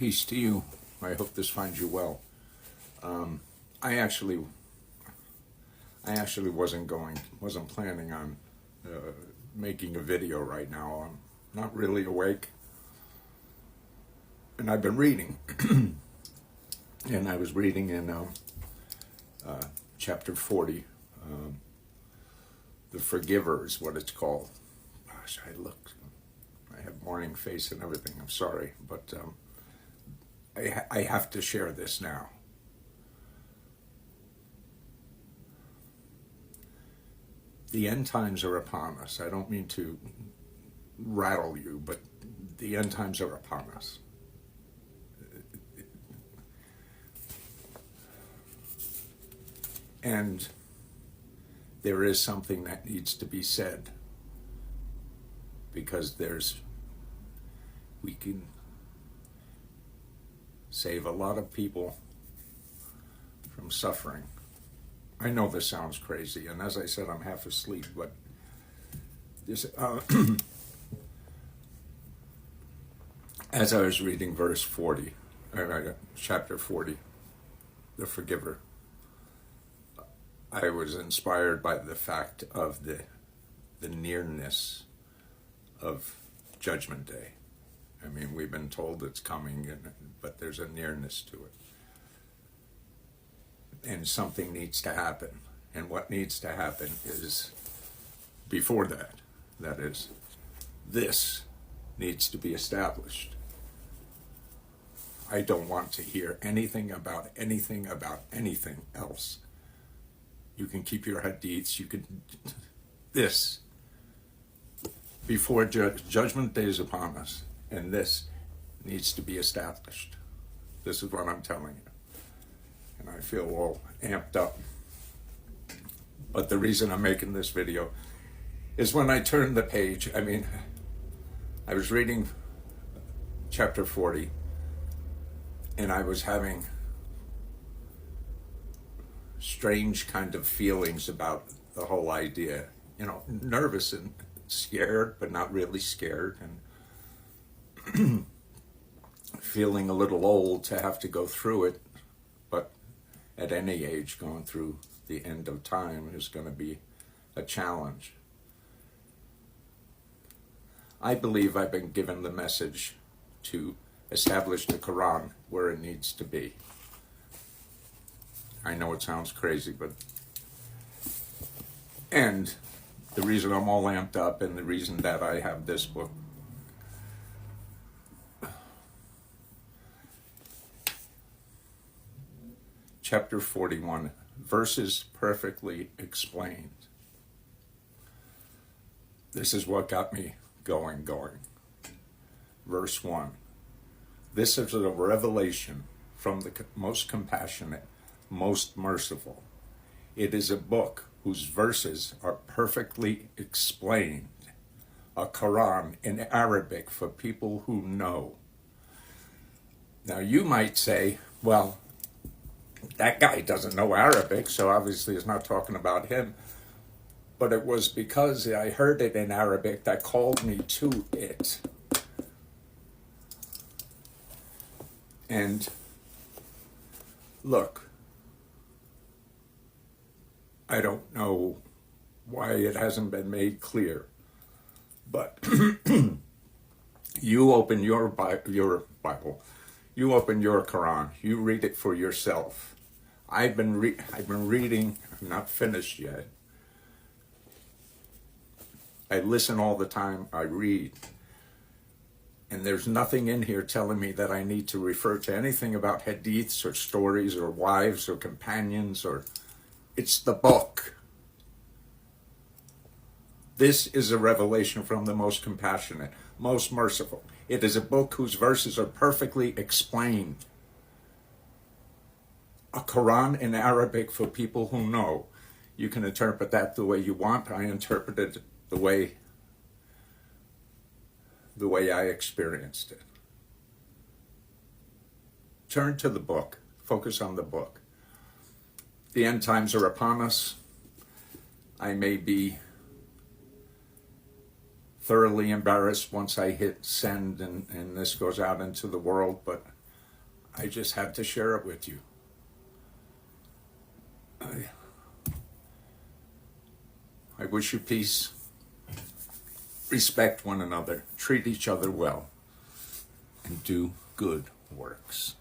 Peace to you. I hope this finds you well. I actually wasn't planning on making a video right now. I'm not really awake, and I've been reading, and I was reading in chapter 40. The Forgiver is what it's called. Gosh, I have morning face and everything. I'm sorry, but I have to share this now. The end times are upon us. I don't mean to rattle you, but the end times are upon us. And there is something that needs to be said, because we can save a lot of people from suffering. I know this sounds crazy, and as I said, I'm half asleep, but this, as I was reading verse 40, chapter 40, the Forgiver, I was inspired by the fact of the nearness of Judgment Day. I mean, we've been told it's coming, but there's a nearness to it. And something needs to happen. And what needs to happen is, before that is, this needs to be established. I don't want to hear anything about anything else. You can keep your hadiths, this, before Judgment Day is upon us, and this needs to be established. This is what I'm telling you. And I feel all amped up. But the reason I'm making this video is when I turned the page, I was reading chapter 40, and I was having strange kind of feelings about the whole idea. Nervous and scared, but not really scared, and feeling a little old to have to go through it. But at any age, going through the end of time is going to be a challenge. I believe I've been given the message to establish the Quran where it needs to be. I know it sounds crazy, and the reason I'm all amped up, and the reason that I have this book, chapter 41, verses perfectly explained. This is what got me going. Verse 1. This is a revelation from the most compassionate, most merciful. It is a book whose verses are perfectly explained, a Quran in Arabic for people who know. Now you might say, well, that guy doesn't know Arabic, so obviously it's not talking about him. But it was because I heard it in Arabic that called me to it. And look, I don't know why it hasn't been made clear, but you open your Bible, you open your Quran, you read it for yourself. I've been reading. I'm not finished yet. I listen all the time. I read. And there's nothing in here telling me that I need to refer to anything about hadiths or stories or wives or companions it's the book. This is a revelation from the most compassionate, most merciful. It is a book whose verses are perfectly explained. A Quran in Arabic for people who know. You can interpret that the way you want. I interpret it the way I experienced it. Turn to the book. Focus on the book. The end times are upon us. I may be thoroughly embarrassed once I hit send and this goes out into the world, but I just had to share it with you. I wish you peace. Respect one another. Treat each other well. And do good works.